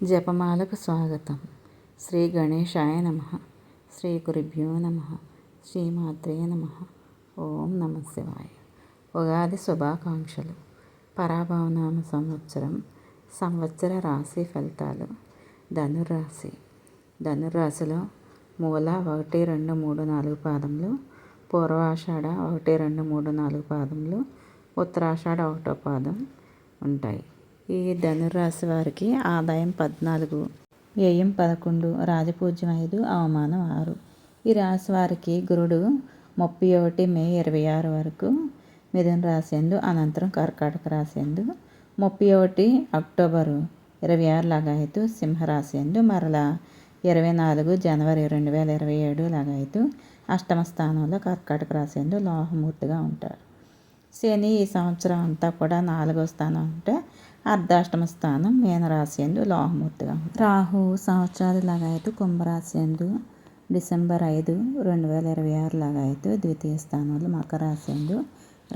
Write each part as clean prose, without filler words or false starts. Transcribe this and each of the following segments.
జపమాలకు స్వాగతం. శ్రీ గణేశాయ నమః. శ్రీ గురుభ్యో నమః. శ్రీమాత్రే నమః. ఓం నమః శివాయ. ఉగాది శుభాకాంక్షలు. పరాభవనామ సంవత్సర రాశి ఫలితాలు. ధనుర్రాశి. ధనుర్రాశిలో మూల 1, 2, 3, 4 పాదములు, పూర్వాషాఢ 1, 2, 3, 4 పాదములు, ఉత్తరాషాఢ 1వ పాదం ఉంటాయి. ఈ ధనుర్రాశి వారికి ఆదాయం 14, వ్యయం 11, రాజపూజ్యం 5, అవమానం 6. ఈ రాశి వారికి గురుడు 31 మే 26 వరకు మిథున రాశి యందు, అనంతరం కర్కాటక రాశి యందు, 31 అక్టోబరు 26 లగాయతు సింహరాశి యందు, మరలా 24 జనవరి 2027 లగాయతు అష్టమ స్థానంలో కర్కాటక రాశి యందు లోహమూర్తిగా ఉంటారు. శని ఈ సంవత్సరం అంతా కూడా 4వ స్థానం అంటే అర్ధాష్టమ స్థానం మీనరాశి యందు లోహమూర్తిగా ఉంటారు. రాహు సంవత్సరాది లగాయతు కుంభరాశి యందు డిసెంబర్ 5, 2026 లగాయతు ద్వితీయ స్థానంలో మకర రాశి యందు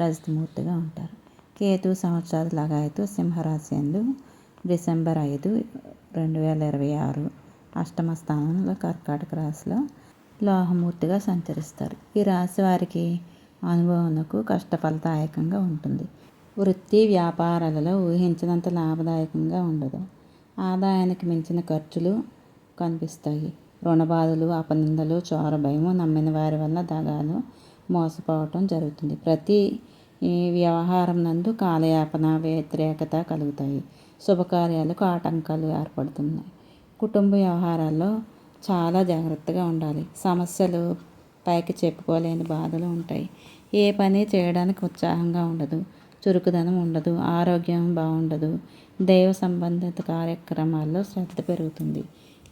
రజతమూర్తిగా ఉంటారు. కేతు సంవత్సరాది లగాయతు సింహరాశి యందు డిసెంబర్ 5, 2026 అష్టమ స్థానంలో కర్కాటక రాశిలో లోహమూర్తిగా సంచరిస్తారు. ఈ రాశి వారికి అనుభవంకు కష్టఫలదాయకంగా ఉంటుంది. వృత్తి వ్యాపారాలలో ఊహించినంత లాభదాయకంగా ఉండదు. ఆదాయానికి మించిన ఖర్చులు కనిపిస్తాయి. రుణబాధలు, అపనిందలు, చోర భయము, నమ్మిన వారి వల్ల దగాలు, మోసపోవటం జరుగుతుంది. ప్రతి వ్యవహారం నందు కాలయాపన, వ్యతిరేకత కలుగుతాయి. శుభకార్యాలకు ఆటంకాలు ఏర్పడుతున్నాయి. కుటుంబ వ్యవహారాల్లో చాలా జాగ్రత్తగా ఉండాలి. సమస్యలు పైకి చెప్పుకోలేని బాధలు ఉంటాయి. ఏ పని చేయడానికి ఉత్సాహంగా ఉండదు. చురుకుదనం ఉండదు. ఆరోగ్యం బాగుండదు. దైవ సంబంధిత కార్యక్రమాల్లో శ్రద్ధ పెరుగుతుంది.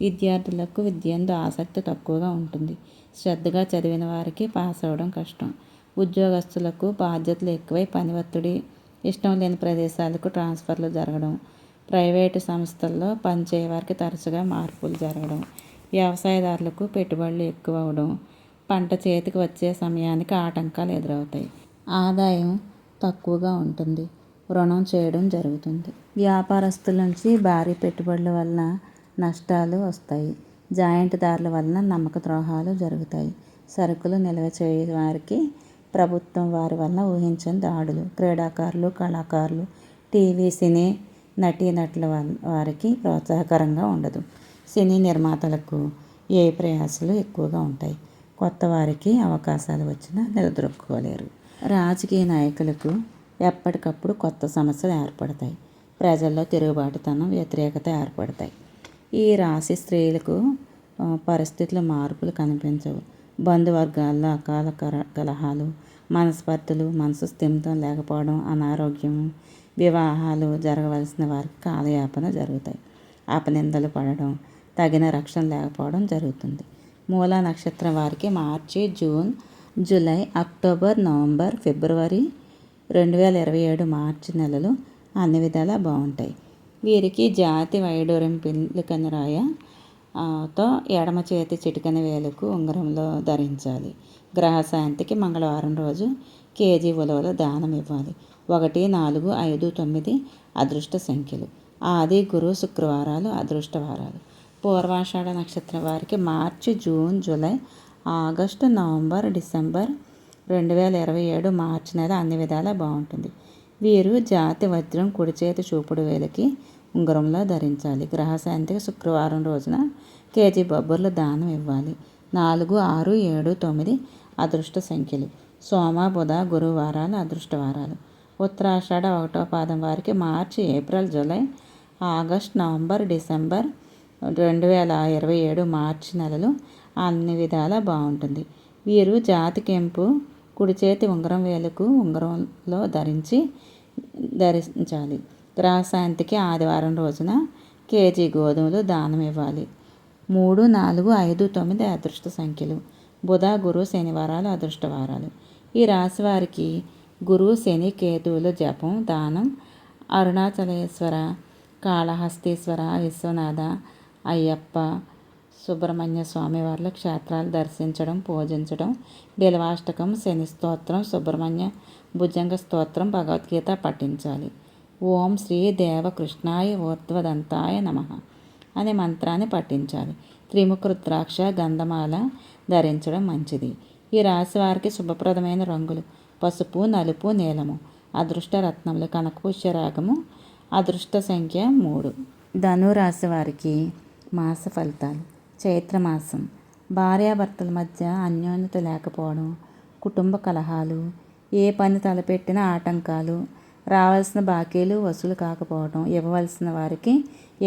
విద్యార్థులకు విద్యందు ఆసక్తి తక్కువగా ఉంటుంది. శ్రద్ధగా చదివిన వారికి పాస్ అవ్వడం కష్టం. ఉద్యోగస్తులకు బాధ్యతలు ఎక్కువై పని ఒత్తిడి, ఇష్టం లేని ప్రదేశాలకు ట్రాన్స్ఫర్లు జరగడం, ప్రైవేటు సంస్థల్లో పనిచేయ వారికి తరచుగా మార్పులు జరగడం, వ్యవసాయదారులకు పెట్టుబడులు ఎక్కువ అవడం, పంట చేతికి వచ్చే సమయానికి ఆటంకాలు ఎదురవుతాయి. ఆదాయం తక్కువగా ఉంటుంది. రుణం చేయడం జరుగుతుంది. వ్యాపారస్తుల నుంచి భారీ పెట్టుబడుల వలన నష్టాలు వస్తాయి. జాయింట్దారుల వలన నమ్మక ద్రోహాలు జరుగుతాయి. సరుకులు నిల్వ చేయ వారికి ప్రభుత్వం వారి వలన ఊహించని దాడులు. క్రీడాకారులు, కళాకారులు, టీవీ, సినీ నటీనటుల వారికి ప్రోత్సాహకరంగా ఉండదు. సినీ నిర్మాతలకు ఏ ప్రయాసాలు ఎక్కువగా ఉంటాయి. కొత్త వారికి అవకాశాలు వచ్చినా నిలదొక్కుకోలేరు. రాజకీయ నాయకులకు ఎప్పటికప్పుడు కొత్త సమస్యలు ఏర్పడతాయి. ప్రజల్లో తిరుగుబాటుతనం, వ్యతిరేకత ఏర్పడతాయి. ఈ రాశి స్త్రీలకు పరిస్థితుల మార్పులు కనిపించవు. బంధువర్గాల్లో అకాల కలహాలు, మనస్పర్ధలు, మనసు స్థిమితం లేకపోవడం, అనారోగ్యం, వివాహాలు జరగవలసిన వారికి కాలయాపన జరుగుతాయి. అపనిందలు పడడం, తగిన రక్షణ లేకపోవడం జరుగుతుంది. మూలా నక్షత్రం వారికి మార్చి, జూన్, జూలై, అక్టోబర్, నవంబర్, ఫిబ్రవరి 2027 మార్చి నెలలు అన్ని విధాలా బాగుంటాయి. వీరికి జాతి వైడూర్యం పిల్లికన్నురాయ తో ఎడమ చేతి చిటికెన వేలుకు ఉంగరంలో ధరించాలి. గ్రహశాంతికి మంగళవారం రోజు కేజీ ఉలవలు దానం ఇవ్వాలి. 1, 4, 5, 9 అదృష్ట సంఖ్యలు. ఆది, గురు, శుక్రవారాలు అదృష్ట వారాలు. పూర్వాషాఢ నక్షత్రం వారికి మార్చి, June, July, August, November, December 2027 మార్చి నెల అన్ని విధాలా బాగుంటుంది. వీరు జాతి వజ్రం కుడి చేతి చూపుడు వేలికి ఉంగరంలో ధరించాలి. గ్రహశాంతికి శుక్రవారం రోజున కేజీ బొబ్బర్లు దానం ఇవ్వాలి. 4, 6, 7, 9 అదృష్ట సంఖ్యలు. సోమ, బుధ, గురువారాలు అదృష్ట వారాలు. ఉత్తరాషాఢ 1వ పాదం వారికి మార్చి, April, July, August, November, December 2027 మార్చి నెలలు అన్ని విధాలా బాగుంటుంది. వీరు జాతి కెంపు కుడి చేతి ఉంగరం వేలుకు ఉంగరంలో ధరించాలి. గ్రహశాంతికి ఆదివారం రోజున కేజీ గోధుమలు దానం ఇవ్వాలి. 3, 4, 5, 9 అదృష్ట సంఖ్యలు. బుధ, గురు, శనివారాలు అదృష్ట వారాలు. ఈ రాశి వారికి గురు, శని, కేతువుల జపం, దానం, అరుణాచలేశ్వర, కాళహస్తీశ్వర, విశ్వనాథ, అయ్యప్ప, సుబ్రహ్మణ్య స్వామి వార్ల క్షేత్రాలు దర్శించడం, పూజించడం, బిల్వాష్టకం, శని స్తోత్రం, సుబ్రహ్మణ్య భుజంగ స్తోత్రం, భగవద్గీత పఠించాలి. ఓం శ్రీ దేవకృష్ణాయ ఊర్ధ్వదంతాయ నమః. అనే మంత్రాన్ని పఠించాలి. త్రిముఖ రుద్రాక్ష గంధమాల ధరించడం మంచిది. ఈ రాశి వారికి శుభప్రదమైన రంగులు పసుపు, నలుపు, నీలము. అదృష్ట రత్నములు కనకపుష్యరాగము. అదృష్ట సంఖ్య 3. ధనురాశి వారికి మాస ఫలితాలు. చైత్రమాసం. భార్యాభర్తల మధ్య అన్యోన్యత లేకపోవడం, కుటుంబ కలహాలు, ఏ పని తలపెట్టిన ఆటంకాలు, రావాల్సిన బాకీలు వసూలు కాకపోవడం, ఇవ్వవలసిన వారికి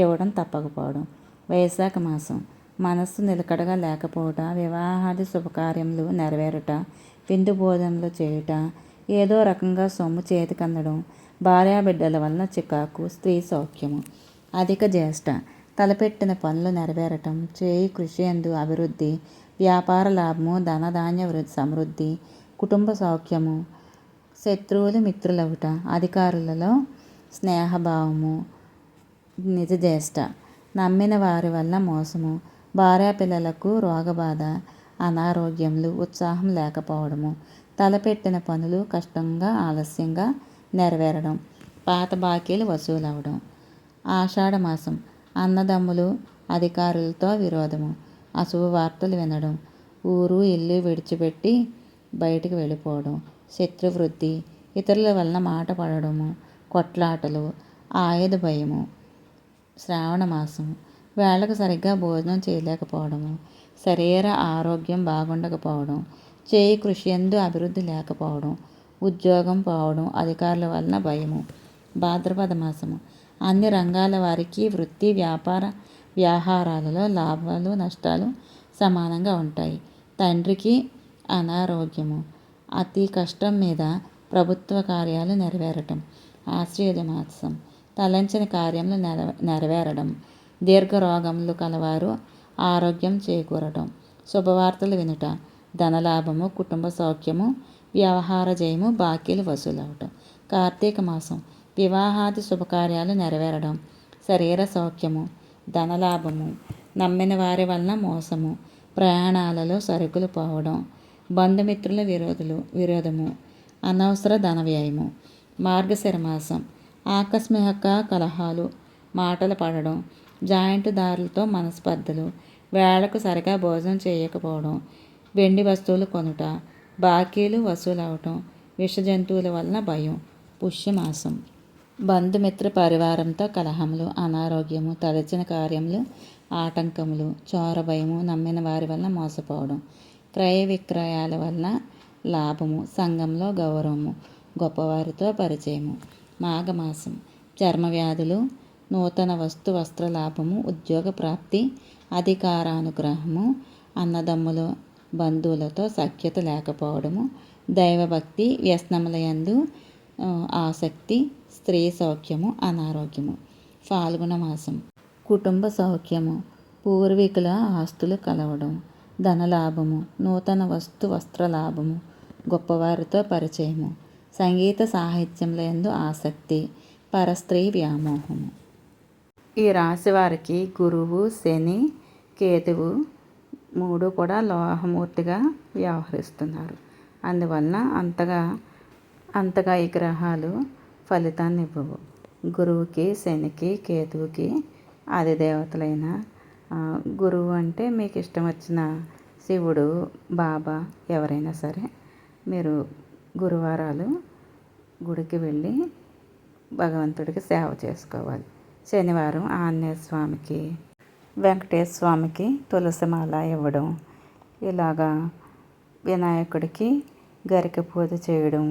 ఇవ్వడం తప్పకపోవడం. వైశాఖ మాసం. మనస్సు నిలకడగా లేకపోవట, వివాహాది శుభకార్యములు నెరవేరుట, విందు భోజనలు చేయుట, ఏదో రకంగా సొమ్ము చేతికందడం, భార్యాబిడ్డల వలన చికాకు, స్త్రీ సౌఖ్యము. అధిక జ్యేష్ఠ. తలపెట్టిన పనులు నెరవేరటం, చేయి కృషి యందు అభివృద్ధి, వ్యాపార లాభము, ధనధాన్య సమృద్ధి, కుటుంబ సౌఖ్యము, శత్రువులు మిత్రులవుట, అధికారులలో స్నేహభావము. నిజ జ్యేష్ఠ. నమ్మిన వారి వల్ల మోసము, భార్యాపిల్లలకు రోగబాధ, అనారోగ్యములు, ఉత్సాహం లేకపోవడము, తలపెట్టిన పనులు కష్టంగా ఆలస్యంగా నెరవేరడం, పాత బాకీలు వసూలవడం. ఆషాఢమాసం. అన్నదమ్ములు అధికారులతో విరోధము, అశుభవార్తలు వినడం, ఊరు ఇల్లు విడిచిపెట్టి బయటికి వెళ్ళిపోవడం, శత్రువృద్ధి, ఇతరుల వలన మాట పడడము, కొట్లాటలు, ఆయుధ భయము. శ్రావణమాసం. వేళకు సరిగ్గా భోజనం చేయలేకపోవడము, శరీర ఆరోగ్యం బాగుండకపోవడం, చేయి కృషి యందు అభివృద్ధి లేకపోవడం, ఉద్యోగం పోవడం, అధికారుల వలన భయము. భాద్రపద మాసము. అన్ని రంగాల వారికి వృత్తి వ్యాపార వ్యవహారాలలో లాభాలు నష్టాలు సమానంగా ఉంటాయి. తండ్రికి అనారోగ్యము, అతి కష్టం మీద ప్రభుత్వ కార్యాలు నెరవేరటం. ఆశ్వయుజ మాసం. తలంచిన కార్యములు నెరవేరడం, దీర్ఘరోగములు కలవారు ఆరోగ్యం చేకూరటం, శుభవార్తలు వినుట, ధనలాభము, కుటుంబ సౌఖ్యము, వ్యవహార జయము, బాకీలు వసూలవటం. కార్తీక మాసం. వివాహాది శుభకార్యాలు నెరవేరడం, శరీర సౌఖ్యము, ధనలాభము, నమ్మిన వారి వలన మోసము, ప్రయాణాలలో సరుకులు పోవడం, బంధుమిత్రుల విరోధము, అనవసర ధన వ్యయము. మార్గశిర మాసం. ఆకస్మిక కలహాలు, మాటలు పడడం, జాయింట్ దారులతో మనస్పర్ధలు, వేళకు సరిగా భోజనం చేయకపోవడం, వెండి వస్తువులు కొనుట, బాకీలు వసూలవటం, విష జంతువుల వలన భయం. పుష్యమాసం. బంధుమిత్ర పరివారంతో కలహములు, అనారోగ్యము, తలచిన కార్యములు ఆటంకములు, చోర భయము, నమ్మిన వారి వలన మోసపోవడం, క్రయ విక్రయాల వలన లాభము, సంఘంలో గౌరవము, గొప్పవారితో పరిచయము. మాఘమాసం. చర్మవ్యాధులు, నూతన వస్త్ర లాభము, ఉద్యోగ ప్రాప్తి, అధికారానుగ్రహము, అన్నదమ్ముల బంధువులతో సఖ్యత లేకపోవడము, దైవభక్తి, వ్యసనముల యందు ఆసక్తి, స్త్రీ సౌఖ్యము, అనారోగ్యము. ఫాల్గుణ మాసం. కుటుంబ సౌఖ్యము, పూర్వీకుల ఆస్తులు కలవడం, ధనలాభము, నూతన వస్త్ర లాభము, గొప్పవారితో పరిచయము, సంగీత సాహిత్యముల యందు ఆసక్తి, పరస్త్రీ వ్యామోహము. ఈ రాశి వారికి గురువు, శని, కేతువు 3 కూడా లోహమూర్తిగా వ్యవహరిస్తున్నారు. అందువలన అంతగా ఈ గ్రహాలు ఫలితాన్ని ఇవ్వవు. గురువుకి, శనికి, కేతువుకి అధిదేవతలైన గురువు అంటే మీకు ఇష్టం వచ్చిన శివుడు, బాబా ఎవరైనా సరే మీరు గురువారాలు గుడికి వెళ్ళి భగవంతుడికి సేవ చేసుకోవాలి. శనివారం ఆంజనేయ స్వామికి, వెంకటేశ్వర స్వామికి తులసిమాల ఇవ్వడం, ఇలాగా వినాయకుడికి గరిక పూజ చేయడం,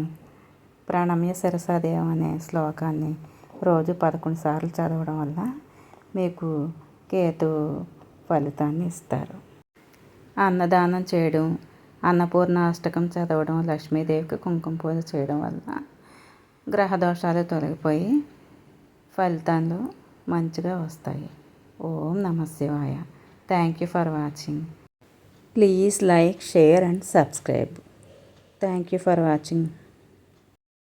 ప్రణమ్య శిరసాదేవం అనే శ్లోకాన్ని రోజు 11 సార్లు చదవడం వల్ల మీకు కేతు ఫలితాన్ని ఇస్తారు. అన్నదానం చేయడం, అన్నపూర్ణ అష్టకం చదవడం, లక్ష్మీదేవికి కుంకుమ పూజ చేయడం వల్ల గ్రహదోషాలు తొలగిపోయి ఫలితాలు మంచిగా వస్తాయి. ఓం నమః శివాయ. Thank you for watching. Please like, share and subscribe. Thank you for watching.